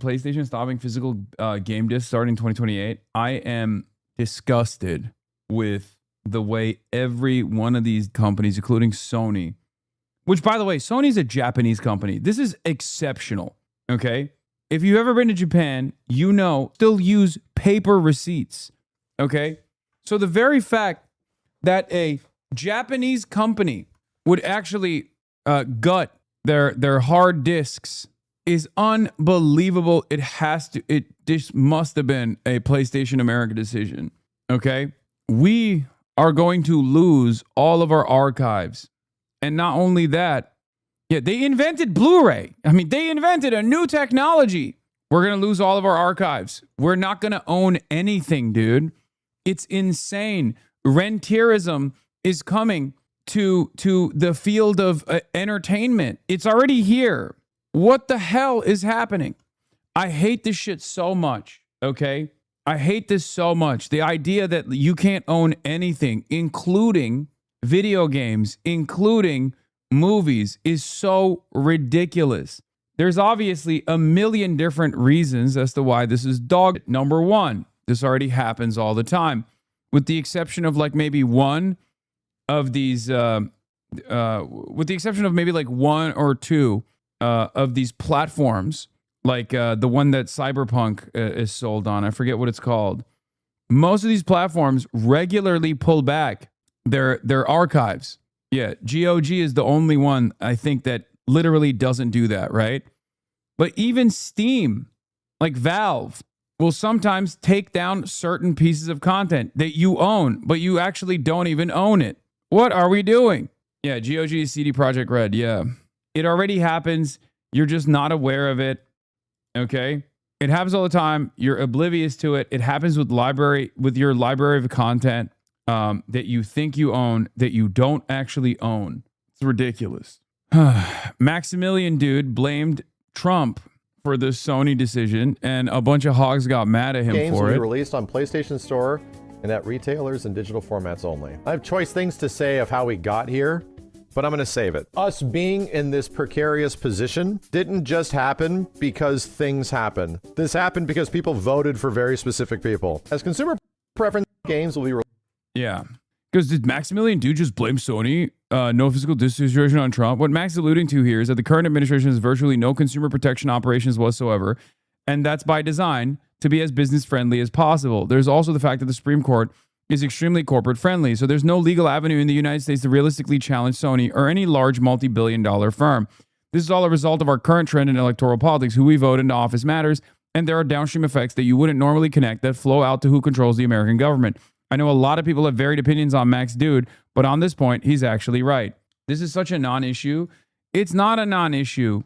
PlayStation stopping physical game discs starting 2028. I am disgusted with the way every one of these companies, including Sony, which, by the way, Sony's a Japanese company. This is exceptional, okay? If you've ever been to Japan, you know, still use paper receipts, okay? So the very fact that a Japanese company would actually gut their hard disks is unbelievable. This must have been a PlayStation America decision, okay? We are going to lose all of our archives. And not only that, yeah, they invented Blu-ray. I mean, they invented a new technology. We're going to lose all of our archives. We're not going to own anything, dude. It's insane. Rentierism is coming to the field of entertainment. It's already here. What the hell is happening? I hate this shit so much, okay? I hate this so much. The idea that you can't own anything, including video games, including movies, is so ridiculous. There's obviously a million different reasons as to why this is dog. Number one, this already happens all the time, with the exception of like maybe one of these, with the exception of maybe like one or two of these platforms, like the one that Cyberpunk is sold on. I forget what it's called. Most of these platforms regularly pull back their archives. Yeah, GOG is the only one I think that literally doesn't do that, right? But even Steam, like Valve, will sometimes take down certain pieces of content that you own, but you actually don't even own it. What are we doing? Yeah, GOG is CD Projekt Red. Yeah, it already happens. You're just not aware of it. Okay, it happens all the time. You're oblivious to it. It happens with your library of content that you think you own that you don't actually own. It's ridiculous. Maximilian dude blamed Trump for the Sony decision, and a bunch of hogs got mad at him Games for will it. be released on PlayStation Store and at retailers and digital formats only. I have choice things to say of how we got here, but I'm going to save it. Us being in this precarious position didn't just happen because things happen. This happened because people voted for very specific people. As consumer preference games will be released. Yeah. Because did Maximilian dude just blame Sony? No physical distribution on Trump? What Max is alluding to here is that the current administration has virtually no consumer protection operations whatsoever, and that's by design to be as business friendly as possible. There's also the fact that the Supreme Court is extremely corporate friendly, so there's no legal avenue in the United States to realistically challenge Sony or any large multi-billion-dollar firm. This is all a result of our current trend in electoral politics. Who we vote into office matters, and there are downstream effects that you wouldn't normally connect that flow out to who controls the American government. I know a lot of people have varied opinions on Max Dude, but on this point, he's actually right. This is such a non-issue. It's not a non-issue.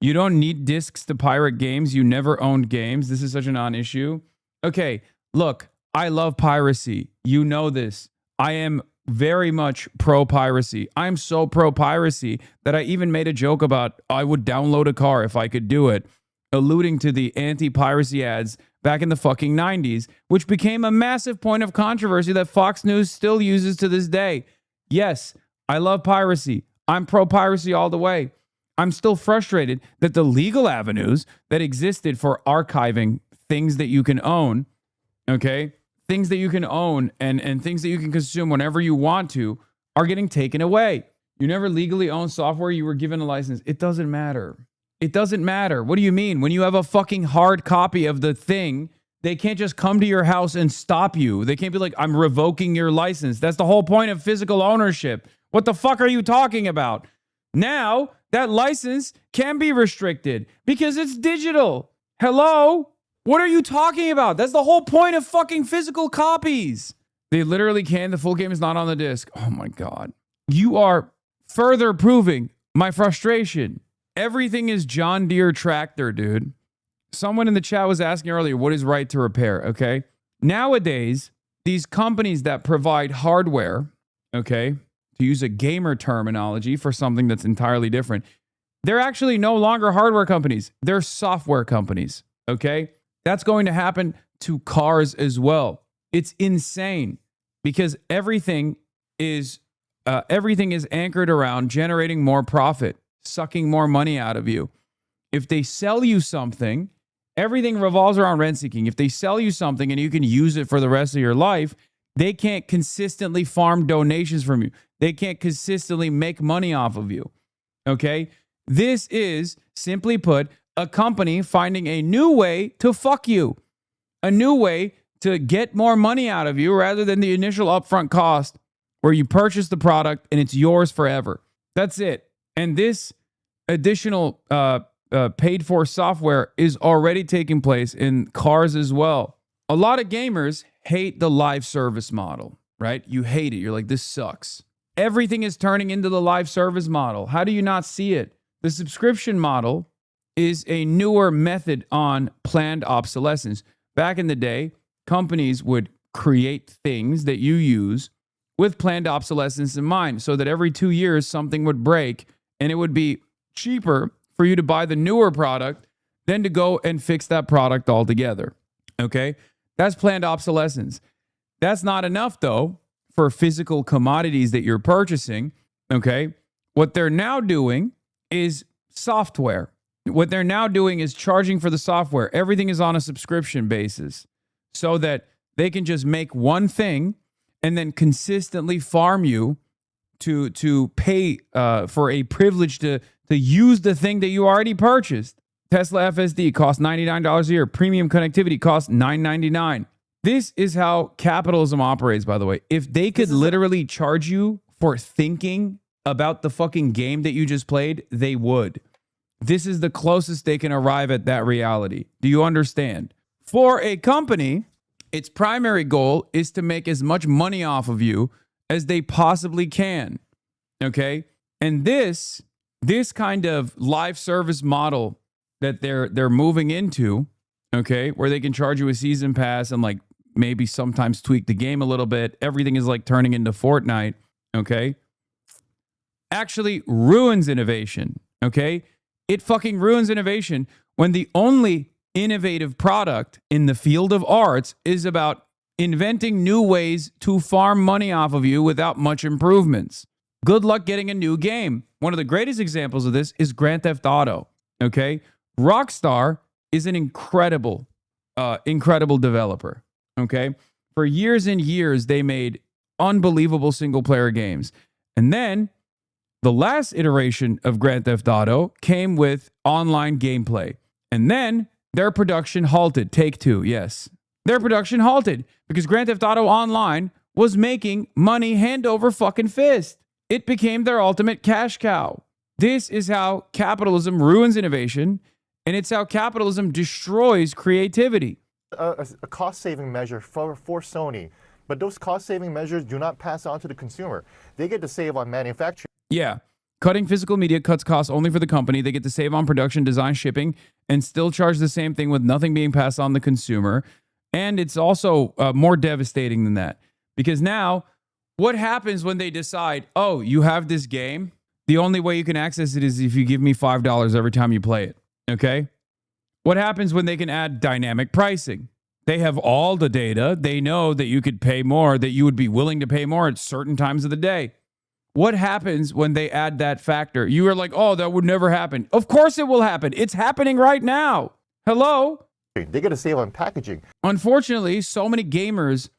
You don't need discs to pirate games. You never owned games. This is such a non-issue. Okay, look, I love piracy. You know this. I am very much pro-piracy. I'm so pro-piracy that I even made a joke about I would download a car if I could do it, alluding to the anti-piracy ads back in the fucking 90s, which became a massive point of controversy that Fox News still uses to this day. Yes, I love piracy. I'm pro-piracy all the way. I'm still frustrated that the legal avenues that existed for archiving things that you can own, okay, things that you can own and things that you can consume whenever you want to, are getting taken away. You never legally owned software. You were given a license. It doesn't matter. It doesn't matter. What do you mean? When you have a fucking hard copy of the thing, they can't just come to your house and stop you. They can't be like, I'm revoking your license. That's the whole point of physical ownership. What the fuck are you talking about? Now, that license can be restricted because it's digital. Hello? What are you talking about? That's the whole point of fucking physical copies. They literally can. The full game is not on the disc. Oh my God. You are further proving my frustration. Everything is John Deere tractor, dude. Someone in the chat was asking earlier, what is right to repair? Okay. Nowadays, these companies that provide hardware, okay, to use a gamer terminology for something that's entirely different, they're actually no longer hardware companies. They're software companies. Okay. That's going to happen to cars as well. It's insane because everything is anchored around generating more profit, sucking more money out of you. If they sell you something Everything revolves around rent seeking. If they sell you something and you can use it for the rest of your life, they can't consistently farm donations from you. They can't consistently make money off of you. Okay? This is, simply put, a company finding a new way to fuck you. A new way to get more money out of you rather than the initial upfront cost where you purchase the product and it's yours forever. That's it. And this additional paid for software is already taking place in cars as well. A lot of gamers hate the live service model, right? You hate it. You're like, this sucks. Everything is turning into the live service model. How do you not see it? The subscription model is a newer method on planned obsolescence. Back in the day, companies would create things that you use with planned obsolescence in mind so that every 2 years something would break and it would be cheaper for you to buy the newer product than to go and fix that product altogether. Okay? That's planned obsolescence. That's not enough, though, for physical commodities that you're purchasing. Okay? What they're now doing is software. What they're now doing is charging for the software. Everything is on a subscription basis so that they can just make one thing and then consistently farm you to pay for a privilege to use the thing that you already purchased. Tesla FSD costs $99 a year. Premium connectivity costs $9.99. This is how capitalism operates, by the way. If they could literally charge you for thinking about the fucking game that you just played, they would. This is the closest they can arrive at that reality. Do you understand? For a company, its primary goal is to make as much money off of you as they possibly can. Okay? And this kind of live service model that they're moving into, okay, where they can charge you a season pass and like maybe sometimes tweak the game a little bit. Everything is like turning into Fortnite, okay? Actually ruins innovation, okay? It fucking ruins innovation when the only innovative product in the field of arts is about inventing new ways to farm money off of you without much improvements. Good luck getting a new game. One of the greatest examples of this is Grand Theft Auto, okay? Rockstar is an incredible developer, okay? For years and years, they made unbelievable single-player games. And then the last iteration of Grand Theft Auto came with online gameplay. And then their production halted. Take-Two, yes. Their production halted because Grand Theft Auto Online was making money hand over fucking fist. It became their ultimate cash cow. This is how capitalism ruins innovation, and it's how capitalism destroys creativity. A cost-saving measure for Sony, but those cost-saving measures do not pass on to the consumer. They get to save on manufacturing. Yeah. Cutting physical media cuts costs only for the company. They get to save on production, design, shipping, and still charge the same thing with nothing being passed on the consumer. And it's also more devastating than that. Because now, what happens when they decide, oh, you have this game? The only way you can access it is if you give me $5 every time you play it. Okay? What happens when they can add dynamic pricing? They have all the data. They know that you could pay more, that you would be willing to pay more at certain times of the day. What happens when they add that factor? You are like, oh, that would never happen. Of course it will happen. It's happening right now. Hello? They get to save on packaging. Unfortunately, so many gamers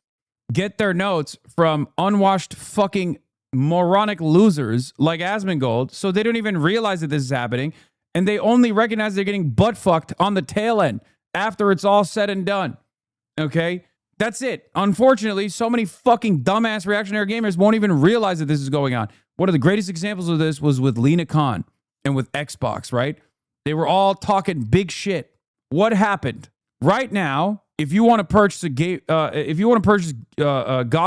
get their notes from unwashed fucking moronic losers like Asmongold, so they don't even realize that this is happening, and they only recognize they're getting butt fucked on the tail end after it's all said and done. Okay? That's it. Unfortunately, so many fucking dumbass reactionary gamers won't even realize that this is going on. One of the greatest examples of this was with Lena Khan and with Xbox, right? They were all talking big shit. What happened? Right now, if you want to purchase a game, God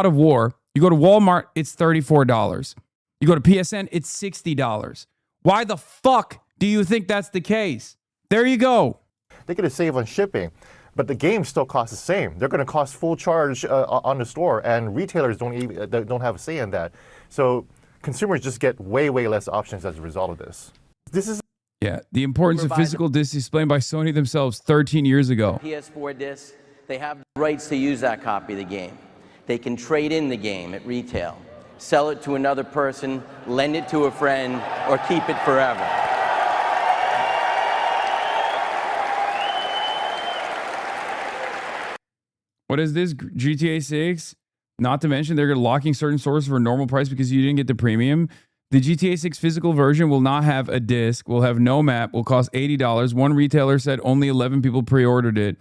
of War, you go to Walmart, it's $34. You go to PSN, it's $60. Why the fuck do you think that's the case? There you go. They get to save on shipping. But the games still cost the same. They're going to cost full charge on the store, and retailers don't have a say in that. So consumers just get way less options as a result of this. This is the importance of physical discs explained by Sony themselves 13 years ago. PS4 discs, they have the rights to use that copy of the game. They can trade in the game at retail, sell it to another person, lend it to a friend, or keep it forever. What is this? GTA 6? Not to mention they're locking certain stores for a normal price because you didn't get the premium. The GTA 6 physical version will not have a disc, will have no map, will cost $80. One retailer said only 11 people pre-ordered it.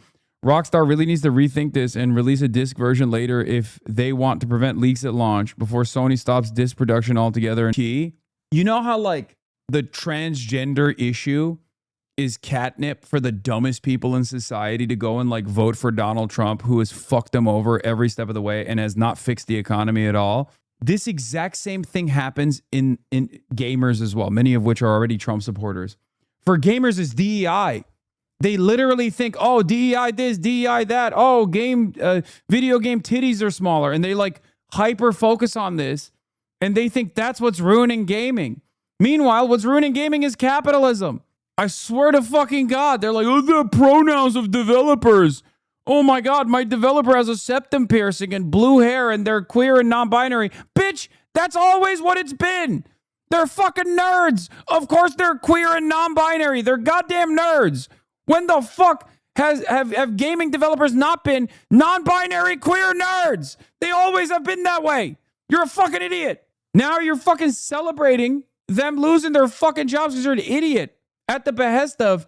Rockstar really needs to rethink this and release a disc version later if they want to prevent leaks at launch before Sony stops disc production altogether. And key, you know how like the transgender issue is catnip for the dumbest people in society to go and like vote for Donald Trump, who has fucked them over every step of the way and has not fixed the economy at all. This exact same thing happens in gamers as well, many of which are already Trump supporters. For gamers, it's DEI. They literally think, oh, DEI this, DEI that. Oh, video game titties are smaller. And they like hyper focus on this. And they think that's what's ruining gaming. Meanwhile, what's ruining gaming is capitalism. I swear to fucking God. They're like, oh, the pronouns of developers. Oh my God, my developer has a septum piercing and blue hair and they're queer and non-binary. Bitch, that's always what it's been. They're fucking nerds. Of course they're queer and non-binary. They're goddamn nerds. When the fuck have gaming developers not been non-binary queer nerds? They always have been that way. You're a fucking idiot. Now you're fucking celebrating them losing their fucking jobs because you're an idiot at the behest of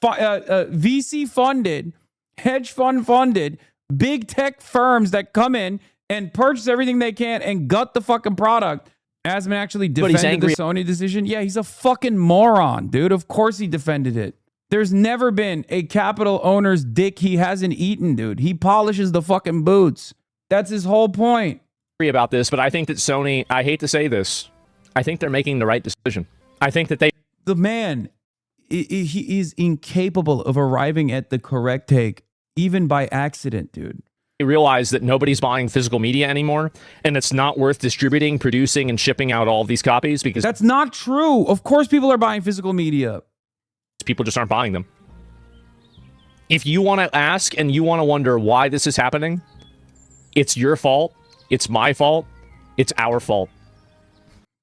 VC funded, hedge fund funded, big tech firms that come in and purchase everything they can and gut the fucking product. Asman actually defended the Sony decision. Yeah, he's a fucking moron, dude. Of course he defended it. There's never been a capital owner's dick he hasn't eaten, dude. He polishes the fucking boots. That's his whole point. About this, but I think that Sony, I hate to say this, I think they're making the right decision. I think that the man, he is incapable of arriving at the correct take, even by accident, dude. They realize that nobody's buying physical media anymore, and it's not worth distributing, producing, and shipping out all of these copies because that's not true. Of course people are buying physical media. People just aren't buying them. If you want to ask and you want to wonder why this is happening, it's your fault. It's my fault. It's our fault.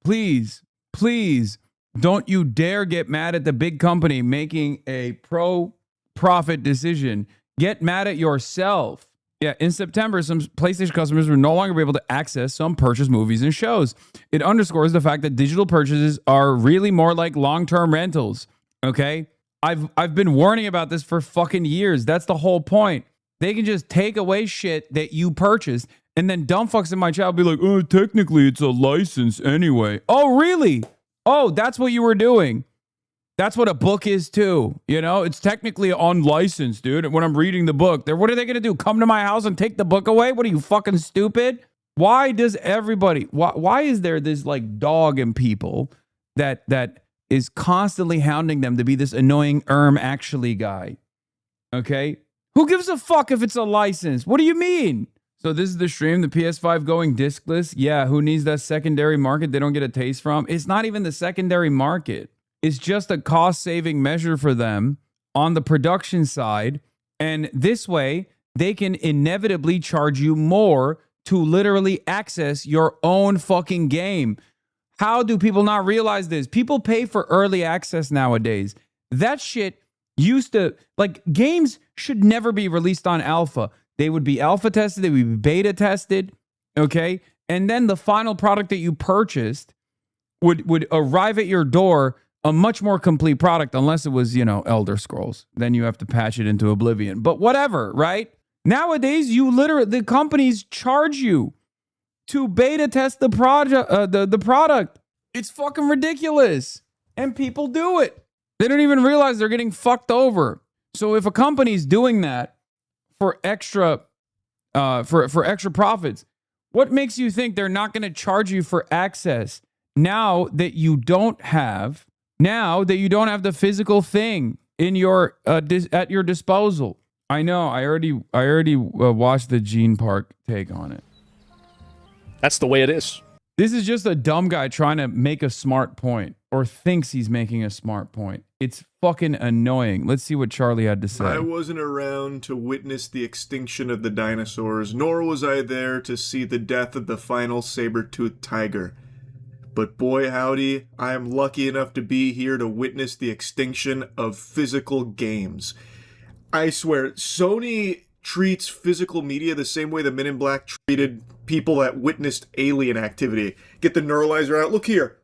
Please, please, don't you dare get mad at the big company making a pro-profit decision. Get mad at yourself. Yeah, in September, some PlayStation customers will no longer be able to access some purchased movies and shows. It underscores the fact that digital purchases are really more like long-term rentals. Okay? I've been warning about this for fucking years. That's the whole point. They can just take away shit that you purchased, and then dumb fucks in my chat will be like, oh, technically it's a license anyway. Oh, really? Oh, that's what you were doing. That's what a book is too. You know, it's technically unlicensed, dude. When I'm reading the book, what are they going to do? Come to my house and take the book away? What are you, fucking stupid? Why does everybody, why is there this like dog in people that is constantly hounding them to be this annoying actually guy? Okay? Who gives a fuck if it's a license? What do you mean? So this is the stream, the PS5 going discless. Yeah, who needs that secondary market they don't get a taste from? It's not even the secondary market. It's just a cost-saving measure for them on the production side. And this way, they can inevitably charge you more to literally access your own fucking game. How do people not realize this? People pay for early access nowadays. That shit used to, like, games should never be released on alpha. They would be alpha tested, they would be beta tested, okay? And then the final product that you purchased would arrive at your door, a much more complete product, unless it was, you know, Elder Scrolls. Then you have to patch it into oblivion. But whatever, right? Nowadays, the companies charge you to beta test the product. It's fucking ridiculous. And people do it. They don't even realize they're getting fucked over. So if a company's doing that for extra profits, what makes you think they're not going to charge you for access now that you don't have the physical thing in your at your disposal? I know. I already watched the Gene Park take on it. That's the way it is. This is just a dumb guy trying to make a smart point, or thinks he's making a smart point. It's fucking annoying. Let's see what Charlie had to say. I wasn't around to witness the extinction of the dinosaurs, nor was I there to see the death of the final saber-toothed tiger. But boy howdy, I am lucky enough to be here to witness the extinction of physical games. I swear, Sony treats physical media the same way the Men in Black treated people that witnessed alien activity. Get the neuralizer out. Look here.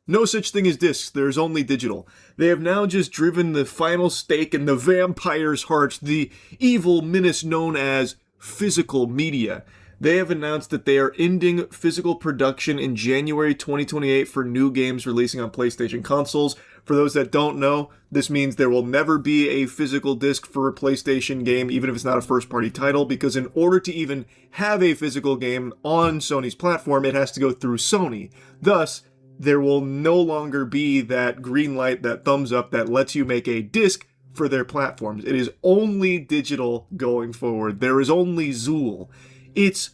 No such thing as discs. There's only digital. They have now just driven the final stake in the vampire's heart, the evil menace known as physical media. They have announced that they are ending physical production in January 2028 for new games releasing on PlayStation consoles. For those that don't know, this means there will never be a physical disc for a PlayStation game, even if it's not a first-party title, because in order to even have a physical game on Sony's platform, it has to go through Sony. Thus, there will no longer be that green light, that thumbs up that lets you make a disc for their platforms. It is only digital going forward. There is only Zool. It's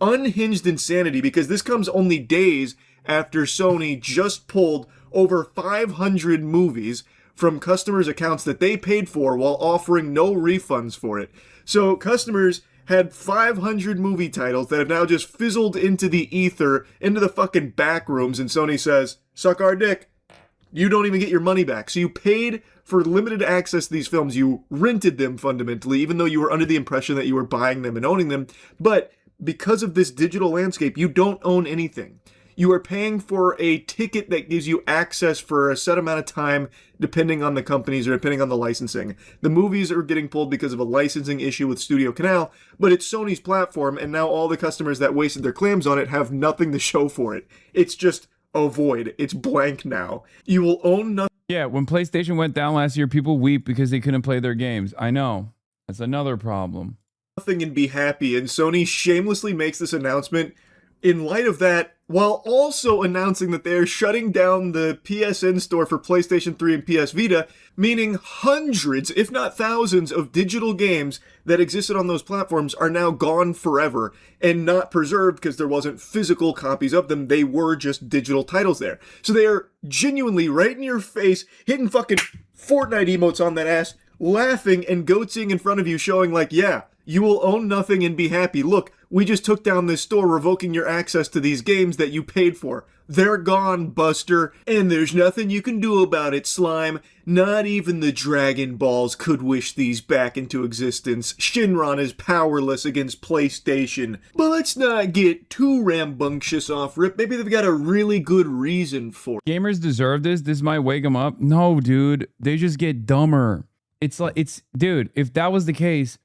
unhinged insanity because this comes only days after Sony just pulled over 500 movies from customers' accounts that they paid for while offering no refunds for it. So customers had 500 movie titles that have now just fizzled into the ether, into the fucking back rooms, and Sony says, suck our dick. You don't even get your money back. So you paid for limited access to these films. You rented them fundamentally, even though you were under the impression that you were buying them and owning them. But because of this digital landscape, you don't own anything. You are paying for a ticket that gives you access for a set amount of time, depending on the companies or depending on the licensing. The movies are getting pulled because of a licensing issue with Studio Canal, but it's Sony's platform, and now all the customers that wasted their clams on it have nothing to show for it. It's just a void. It's blank now. You will own nothing. Yeah, when PlayStation went down last year, people weep because they couldn't play their games. I know. That's another problem. And be happy, and Sony shamelessly makes this announcement in light of that, while also announcing that they're shutting down the PSN store for PlayStation 3 and PS Vita, meaning hundreds, if not thousands, of digital games that existed on those platforms are now gone forever and not preserved because there wasn't physical copies of them. They were just digital titles there. So they are genuinely right in your face, hitting fucking Fortnite emotes on that ass, laughing and goatsing in front of you, showing like, yeah, you will own nothing and be happy. Look, we just took down this store, revoking your access to these games that you paid for. They're gone, Buster, and there's nothing you can do about it, Slime. Not even the Dragon Balls could wish these back into existence. Shinron is powerless against PlayStation. But let's not get too rambunctious off rip. Maybe they've got a really good reason for it. Gamers deserve this. This might wake them up. No, dude. They just get dumber. Dude, if that was the case,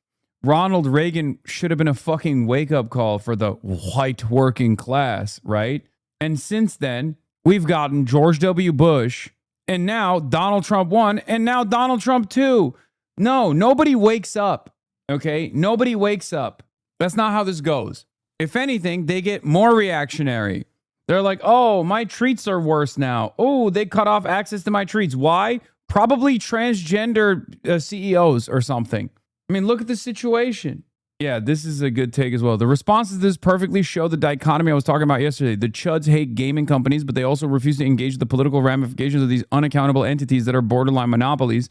Ronald Reagan should have been a fucking wake-up call for the white working class, right? And since then, we've gotten George W. Bush, and now Donald Trump 1, and now Donald Trump 2. No, nobody wakes up, okay? Nobody wakes up. That's not how this goes. If anything, they get more reactionary. They're like, oh, my treats are worse now. Oh, they cut off access to my treats. Why? Probably transgender CEOs or something. I mean, look at the situation. Yeah, this is a good take as well. The responses to this perfectly show the dichotomy I was talking about yesterday. The chuds hate gaming companies, but they also refuse to engage with the political ramifications of these unaccountable entities that are borderline monopolies.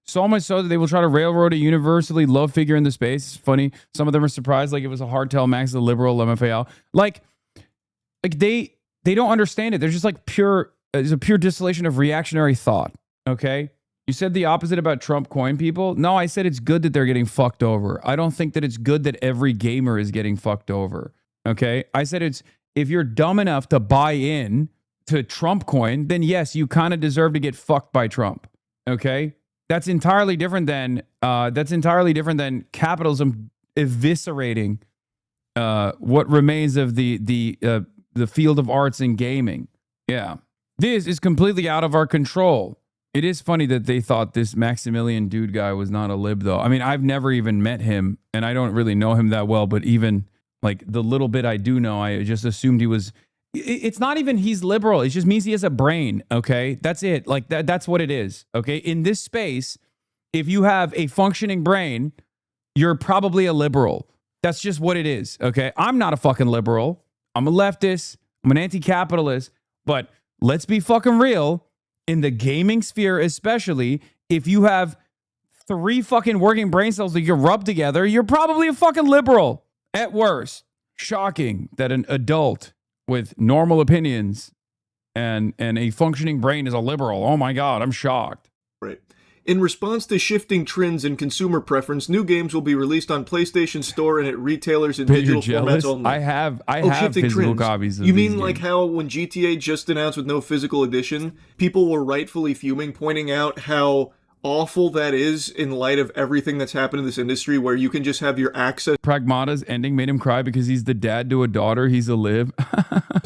So much so that they will try to railroad a universally loved figure in the space. It's funny. Some of them are surprised, like it was a hardtail Max, the liberal MFAL. Like they don't understand it. They're just like it's a pure distillation of reactionary thought. Okay? You said the opposite about Trump coin people. No, I said it's good that they're getting fucked over. I don't think that it's good that every gamer is getting fucked over. Okay? I said if you're dumb enough to buy in to Trump coin, then yes, you kind of deserve to get fucked by Trump. Okay? That's entirely different than capitalism eviscerating what remains of the field of arts and gaming. Yeah. This is completely out of our control. It is funny that they thought this Maximilian dude guy was not a lib, though. I mean, I've never even met him, and I don't really know him that well, but even like the little bit I do know, I just assumed he was. It's not even he's liberal. It just means he has a brain, okay? That's it. Like, that's what it is, okay? In this space, if you have a functioning brain, you're probably a liberal. That's just what it is, okay? I'm not a fucking liberal. I'm a leftist. I'm an anti-capitalist. But let's be fucking real. In the gaming sphere, especially, if you have 3 fucking working brain cells that you rub together, you're probably a fucking liberal at worst. Shocking that an adult with normal opinions and a functioning brain is a liberal. Oh my God, I'm shocked. Right. In response to shifting trends in consumer preference, new games will be released on PlayStation Store and at retailers in digital formats only. I have Shifting physical trends. copies of You these mean like games. how when GTA just announced with no physical edition, people were rightfully fuming, pointing out how awful that is in light of everything that's happened in this industry where you can just have your access Pragmata's ending made him cry because he's the dad to a daughter. He's a live.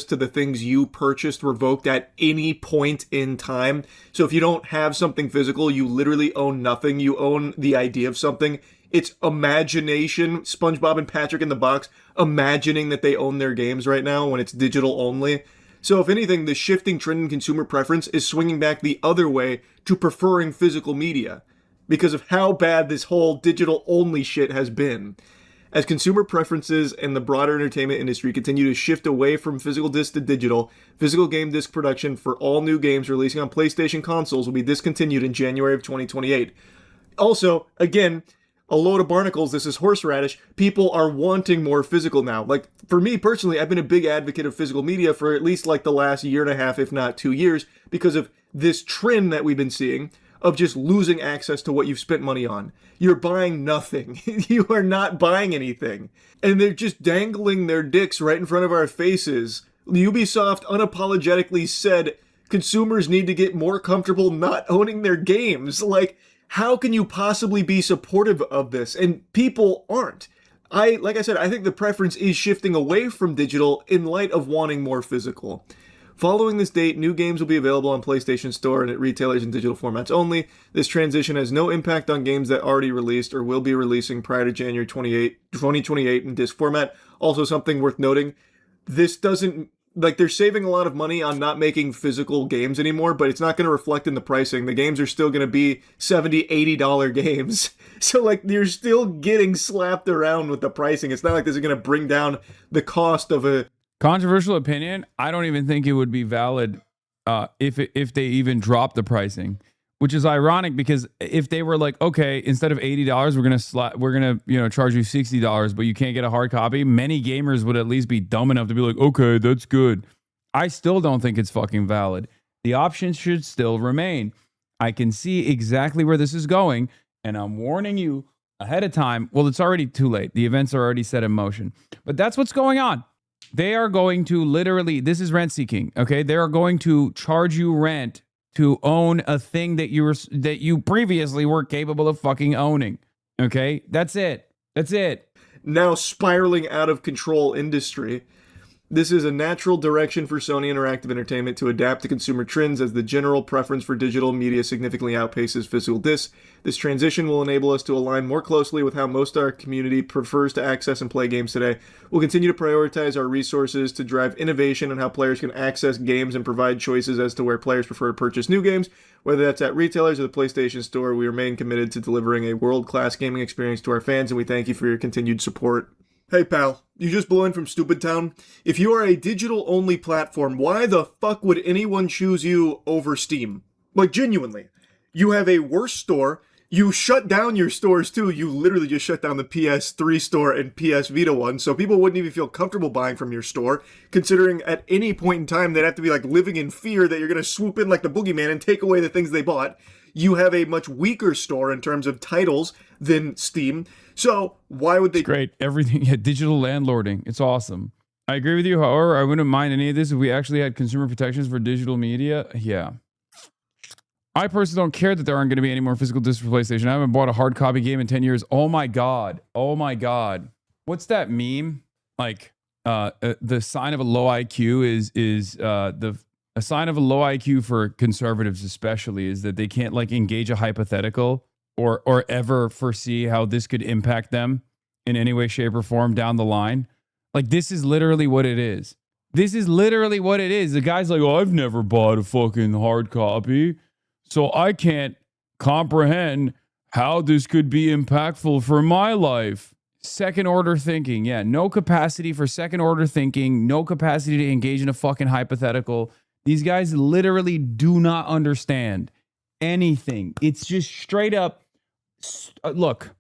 to the things you purchased revoked at any point in time. So if you don't have something physical, you literally own nothing. You own the idea of something. It's imagination. SpongeBob and Patrick in the Box imagining that they own their games right now when it's digital only. So if anything, the shifting trend in consumer preference is swinging back the other way to preferring physical media because of how bad this whole digital only shit has been. As consumer preferences and the broader entertainment industry continue to shift away from physical disc to digital, physical game disc production for all new games releasing on PlayStation consoles will be discontinued in January of 2028. Also, again, a load of barnacles, this is horseradish. People are wanting more physical now. Like, for me personally, I've been a big advocate of physical media for at least like the last year and a half, if not 2 years, because of this trend that we've been seeing of just losing access to what you've spent money on. You're buying nothing. You are not buying anything. And they're just dangling their dicks right in front of our faces. Ubisoft unapologetically said consumers need to get more comfortable not owning their games. Like, how can you possibly be supportive of this? And people aren't. Like I said, I think the preference is shifting away from digital in light of wanting more physical. Following this date, new games will be available on PlayStation Store and at retailers in digital formats only. This transition has no impact on games that already released or will be releasing prior to January 2028 in disc format. Also, something worth noting, this doesn't, like, they're saving a lot of money on not making physical games anymore, but it's not going to reflect in the pricing. The games are still going to be $70, $80 games. So, like, you're still getting slapped around with the pricing. It's not like this is going to bring down the cost of a Controversial opinion. I don't even think it would be valid if they even dropped the pricing, which is ironic because if they were like, okay, instead of $80, we're gonna charge you $60, but you can't get a hard copy. Many gamers would at least be dumb enough to be like, okay, that's good. I still don't think it's fucking valid. The option should still remain. I can see exactly where this is going, and I'm warning you ahead of time. Well, it's already too late. The events are already set in motion, but that's what's going on. They are going to literally, this is rent seeking, okay? They are going to charge you rent to own a thing that you previously were capable of fucking owning, okay? That's it. That's it. now spiraling out of control industry. This is a natural direction for Sony Interactive Entertainment to adapt to consumer trends as the general preference for digital media significantly outpaces physical discs. This transition will enable us to align more closely with how most of our community prefers to access and play games today. We'll continue to prioritize our resources to drive innovation on how players can access games and provide choices as to where players prefer to purchase new games. Whether that's at retailers or the PlayStation Store, we remain committed to delivering a world-class gaming experience to our fans, and we thank you for your continued support. Hey pal, you just blew in from Stupid Town? If you are a digital-only platform, why the fuck would anyone choose you over Steam? Like, genuinely. You have a worse store. You shut down your stores too. You literally just shut down the PS3 store and PS Vita one, so people wouldn't even feel comfortable buying from your store, considering at any point in time they'd have to be like living in fear that you're going to swoop in like the boogeyman and take away the things they bought. You have a much weaker store in terms of titles than Steam. So why would they? It's great. Everything, yeah, digital landlording. It's awesome. I agree with you. However, I wouldn't mind any of this if we actually had consumer protections for digital media. Yeah. I personally don't care that there aren't going to be any more physical discs for PlayStation. I haven't bought a hard copy game in 10 years. Oh my God. Oh my God. What's that meme? Like, the sign of a low IQ is a sign of a low IQ for conservatives especially is that they can't like engage a hypothetical or ever foresee how this could impact them in any way, shape, or form down the line. Like, this is literally what it is. This is literally what it is. The guy's like, oh, I've never bought a fucking hard copy, so I can't comprehend how this could be impactful for my life. Second order thinking. Yeah, no capacity for second order thinking, no capacity to engage in a fucking hypothetical. These guys literally do not understand anything. It's just straight up. Look,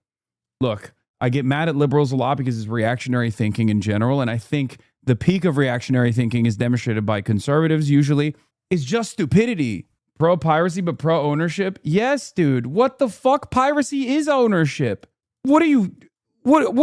I get mad at liberals a lot because it's reactionary thinking in general. And I think the peak of reactionary thinking is demonstrated by conservatives usually is just stupidity. Pro piracy, but pro ownership? Yes, dude. What the fuck? Piracy is ownership. What are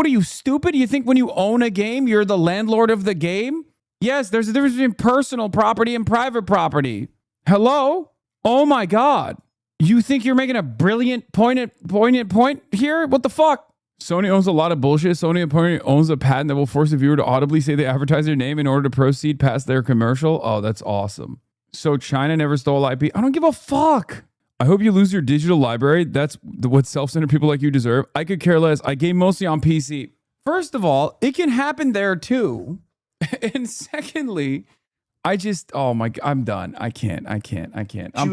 you stupid? You think when you own a game, you're the landlord of the game? Yes, there's a difference between personal property and private property. Hello? Oh my God. You think you're making a brilliant poignant point here? What the fuck? Sony owns a lot of bullshit. Sony apparently owns a patent that will force a viewer to audibly say the advertiser name in order to proceed past their commercial. Oh, that's awesome. So China never stole IP. I don't give a fuck. I hope you lose your digital library. That's what self-centered people like you deserve. I could care less. I game mostly on PC. First of all, it can happen there too. And secondly, oh my God, I'm done. I can't. I'm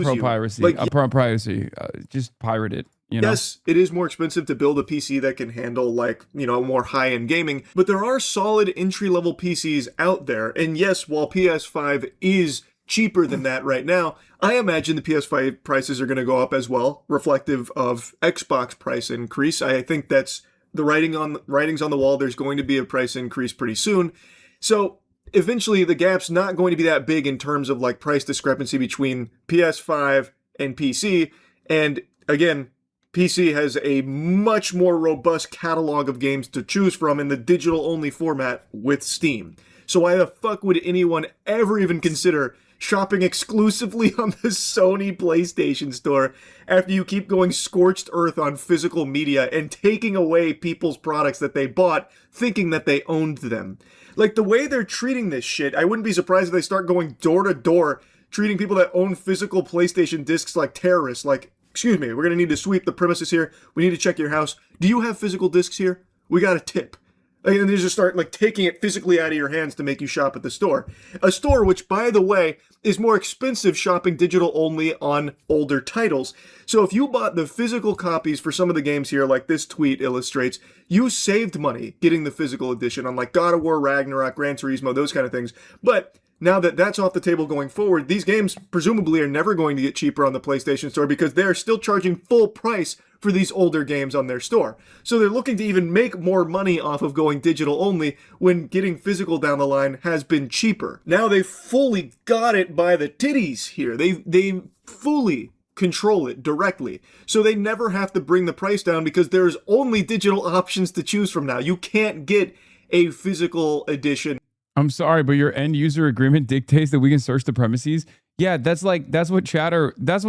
pro piracy. I'm pro piracy. Just pirate it. You know? Yes, it is more expensive to build a PC that can handle, like, you know, more high-end gaming, but there are solid entry-level PCs out there. And yes, while PS5 is cheaper than that right now, I imagine the PS5 prices are going to go up as well, reflective of Xbox price increase. I think that's the writings on the wall. There's going to be a price increase pretty soon. So eventually the gap's not going to be that big in terms of like price discrepancy between PS5 and PC. And again, PC has a much more robust catalog of games to choose from in the digital-only format with Steam. So why the fuck would anyone ever even consider shopping exclusively on the Sony PlayStation Store after you keep going scorched earth on physical media and taking away people's products that they bought thinking that they owned them? Like, the way they're treating this shit, I wouldn't be surprised if they start going door to door, treating people that own physical PlayStation discs like terrorists. Like, excuse me, we're going to need to sweep the premises here. We need to check your house. Do you have physical discs here? We got a tip. And they just start like taking it physically out of your hands to make you shop at the store. A store which, by the way, is more expensive shopping digital only on older titles. So if you bought the physical copies for some of the games here, like this tweet illustrates, you saved money getting the physical edition on like God of War, Ragnarok, Gran Turismo, those kind of things. But now that that's off the table going forward, these games presumably are never going to get cheaper on the PlayStation Store because they're still charging full price for these older games on their store. So they're looking to even make more money off of going digital only when getting physical down the line has been cheaper. Now they fully got it by the titties here. They fully control it directly. So they never have to bring the price down because there's only digital options to choose from now. You can't get a physical edition. I'm sorry, but your end user agreement dictates that we can search the premises. Yeah, that's what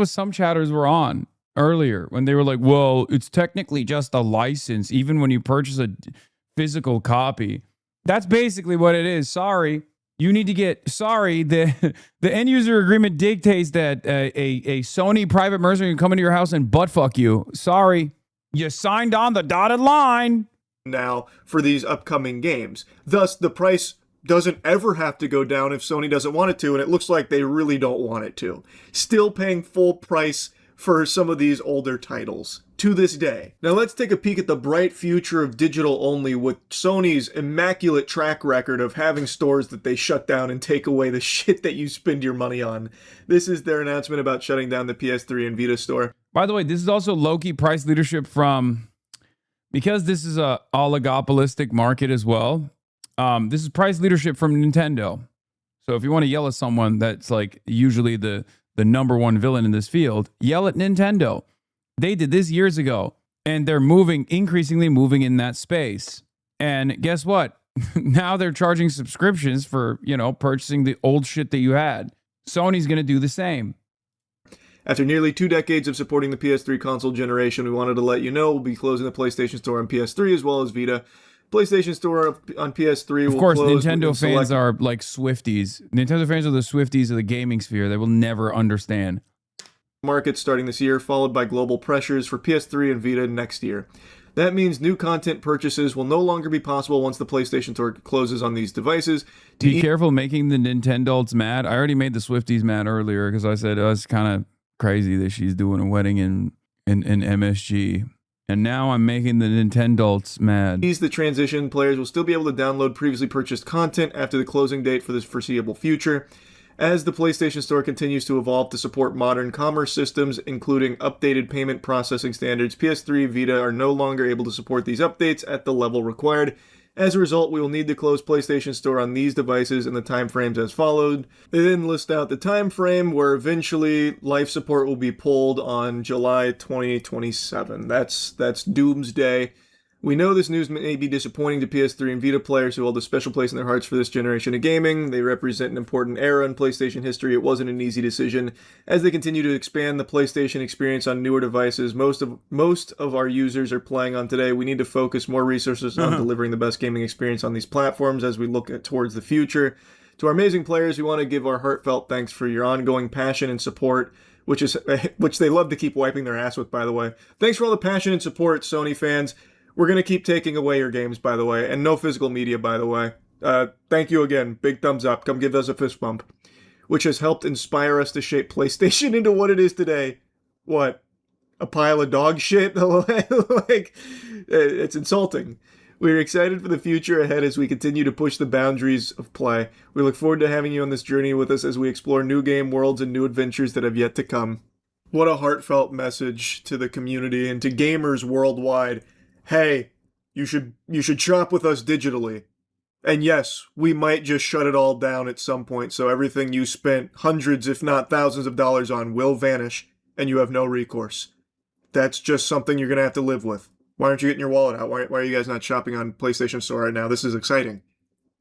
some chatters were on earlier when they were like, well, it's technically just a license, even when you purchase a physical copy. That's basically what it is. Sorry. You need to the end user agreement dictates that a Sony private mercenary can come into your house and butt fuck you. Sorry. You signed on the dotted line. Now for these upcoming games. Thus, the price doesn't ever have to go down if Sony doesn't want it to, and it looks like they really don't want it to. Still paying full price for some of these older titles to this day. Now let's take a peek at the bright future of digital only with Sony's immaculate track record of having stores that they shut down and take away the shit that you spend your money on. This is their announcement about shutting down the PS3 and Vita store. By the way, this is also low-key price leadership because this is a oligopolistic market as well. This is price leadership from Nintendo. So if you want to yell at someone that's like usually the number one villain in this field, yell at Nintendo. They did this years ago, and they're increasingly moving in that space. And guess what? Now they're charging subscriptions for, purchasing the old shit that you had. Sony's going to do the same. After nearly 2 decades of supporting the PS3 console generation, we wanted to let you know we'll be closing the PlayStation Store on PS3 as well as Vita. PlayStation Store on PS3 will close. Of course, Nintendo fans are like Swifties. Nintendo fans are the Swifties of the gaming sphere. They will never understand. Markets starting this year, followed by global pressures for PS3 and Vita next year. That means new content purchases will no longer be possible once the PlayStation Store closes on these devices. Be careful making the Nintendolts mad. I already made the Swifties mad earlier because I said it's kind of crazy that she's doing a wedding in MSG. And now I'm making the Nintendolts mad. The transition, players will still be able to download previously purchased content after the closing date for the foreseeable future. As the PlayStation Store continues to evolve to support modern commerce systems, including updated payment processing standards, PS3 and Vita are no longer able to support these updates at the level required. As a result, we will need to close PlayStation Store on these devices in the time frames as followed. They then list out the time frame where eventually life support will be pulled on July 2027. That's doomsday. We know this news may be disappointing to PS3 and Vita players who hold a special place in their hearts for this generation of gaming. They represent an important era in PlayStation history. It wasn't an easy decision. As they continue to expand the PlayStation experience on newer devices most of our users are playing on today, we need to focus more resources on delivering the best gaming experience on these platforms as we look towards the future. To our amazing players, we want to give our heartfelt thanks for your ongoing passion and support, which they love to keep wiping their ass with, by the way. Thanks for all the passion and support, Sony fans. We're going to keep taking away your games, by the way, and no physical media, by the way. Thank you again. Big thumbs up. Come give us a fist bump. Which has helped inspire us to shape PlayStation into what it is today. What? A pile of dog shit? Like, it's insulting. We're excited for the future ahead as we continue to push the boundaries of play. We look forward to having you on this journey with us as we explore new game worlds and new adventures that have yet to come. What a heartfelt message to the community and to gamers worldwide. Hey, you should shop with us digitally. And yes, we might just shut it all down at some point, so everything you spent hundreds if not thousands of dollars on will vanish, and you have no recourse. That's just something you're going to have to live with. Why aren't you getting your wallet out? Why are you guys not shopping on PlayStation Store right now? This is exciting.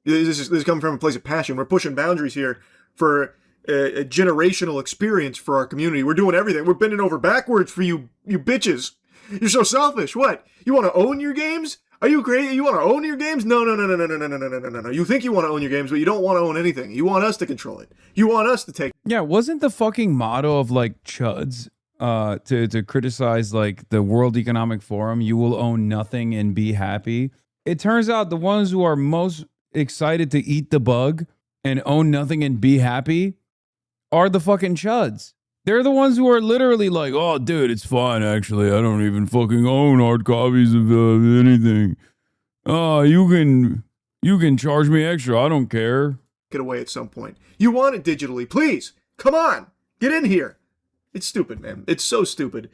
This is coming from a place of passion. We're pushing boundaries here for a generational experience for our community. We're doing everything. We're bending over backwards for you bitches. You're so selfish. What? You want to own your games? Are you crazy? You want to own your games? No. You think you want to own your games, but you don't want to own anything. You want us to control it. You want us to take. Yeah, wasn't the fucking motto of like chuds to criticize like the World Economic Forum, you will own nothing and be happy? It turns out the ones who are most excited to eat the bug and own nothing and be happy are the fucking chuds. They're the ones who are literally like, oh, dude, it's fine, actually. I don't even fucking own hard copies of anything. Oh, you can charge me extra. I don't care. Get away at some point. You want it digitally. Please. Come on. Get in here. It's stupid, man. It's so stupid.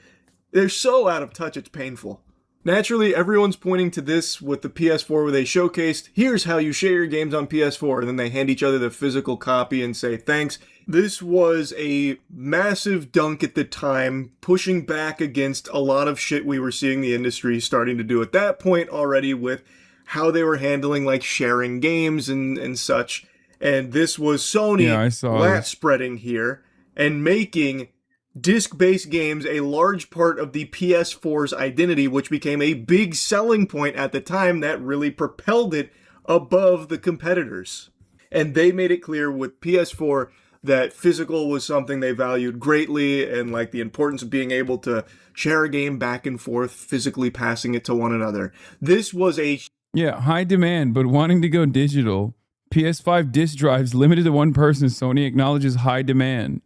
They're so out of touch, it's painful. Naturally, everyone's pointing to this with the PS4 where they showcased, here's how you share your games on PS4, and then they hand each other the physical copy and say, thanks. This was a massive dunk at the time, pushing back against a lot of shit we were seeing the industry starting to do at that point already with how they were handling like sharing games and such. And this was Sony lat spreading here and making disc-based games a large part of the PS4's identity, which became a big selling point at the time that really propelled it above the competitors. And they made it clear with PS4 that physical was something they valued greatly, and like the importance of being able to share a game back and forth, physically passing it to one another. This was a high demand, but wanting to go digital. PS5 disc drives limited to one person. Sony acknowledges high demand.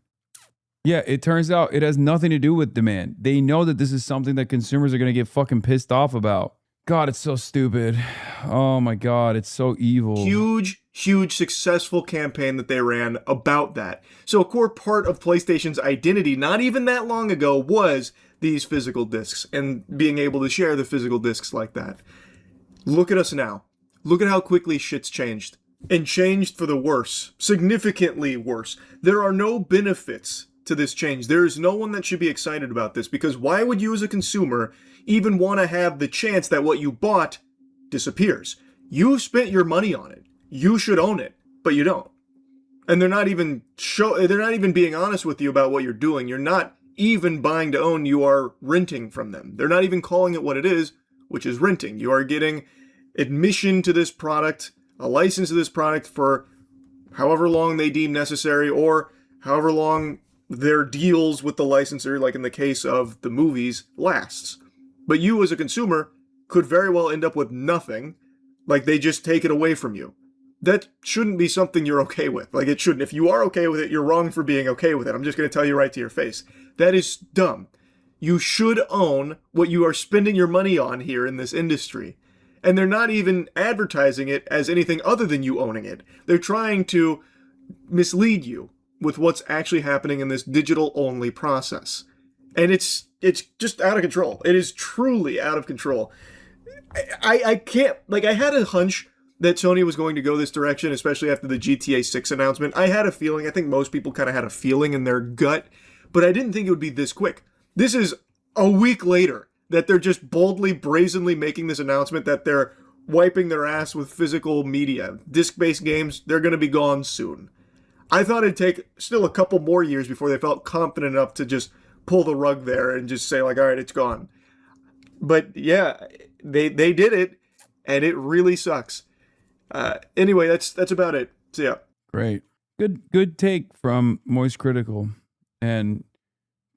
Yeah, it turns out it has nothing to do with demand. They know that this is something that consumers are going to get fucking pissed off about. God, it's so stupid. Oh my God, it's so evil. Huge successful campaign that they ran about that. So a core part of PlayStation's identity, not even that long ago, was these physical discs and being able to share the physical discs like that. Look at us now. Look at how quickly shit's changed. And changed for the worse. Significantly worse. There are no benefits to this change. There is no one that should be excited about this, because why would you as a consumer even want to have the chance that what you bought disappears? You spent your money on it. You should own it, but you don't. And they're not even being honest with you about what you're doing. You're not even buying to own, you are renting from them. They're not even calling it what it is, which is renting. You are getting admission to this product, a license to this product for however long they deem necessary, or however long their deals with the licensor, like in the case of the movies, lasts. But you as a consumer could very well end up with nothing, like they just take it away from you. That shouldn't be something you're okay with. Like, it shouldn't. If you are okay with it, you're wrong for being okay with it. I'm just going to tell you right to your face. That is dumb. You should own what you are spending your money on here in this industry. And they're not even advertising it as anything other than you owning it. They're trying to mislead you with what's actually happening in this digital-only process. And it's just out of control. It is truly out of control. I can't, like, I had a hunch that Sony was going to go this direction, especially after the GTA 6 announcement. I had a feeling, I think most people kind of had a feeling in their gut, but I didn't think it would be this quick. This is a week later that they're just boldly, brazenly making this announcement that they're wiping their ass with physical media. Disc-based games, they're going to be gone soon. I thought it'd take still a couple more years before they felt confident enough to just pull the rug there and just say, like, all right, it's gone. But yeah, they did it, and it really sucks. Anyway, that's about it. So yeah. Great. Good take from Moist Critical, and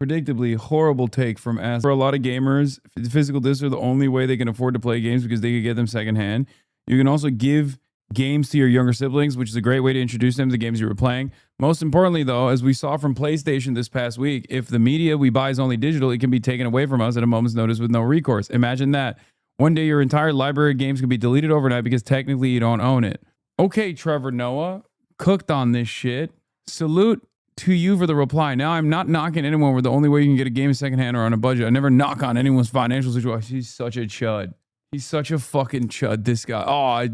predictably horrible take from Ass. For a lot of gamers, physical discs are the only way they can afford to play games because they can get them secondhand. You can also give games to your younger siblings, which is a great way to introduce them to the games you were playing. Most importantly, though, as we saw from PlayStation this past week, if the media we buy is only digital, it can be taken away from us at a moment's notice with no recourse. Imagine that. One day your entire library of games can be deleted overnight because technically you don't own it. Okay, Trevor Noah, cooked on this shit. Salute to you for the reply. Now, I'm not knocking anyone where the only way you can get a game is secondhand or on a budget. I never knock on anyone's financial situation. He's such a chud. He's such a fucking chud, this guy. Oh,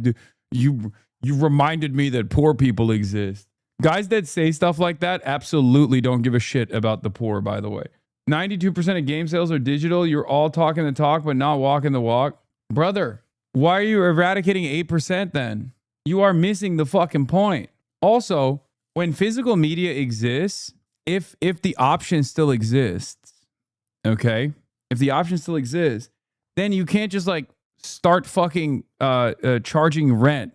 you reminded me that poor people exist. Guys that say stuff like that absolutely don't give a shit about the poor, by the way. 92% of game sales are digital. You're all talking the talk, but not walking the walk. Brother, why are you eradicating 8% then? You are missing the fucking point. Also, when physical media exists, if the option still exists, okay? If the option still exists, then you can't just like start fucking charging rent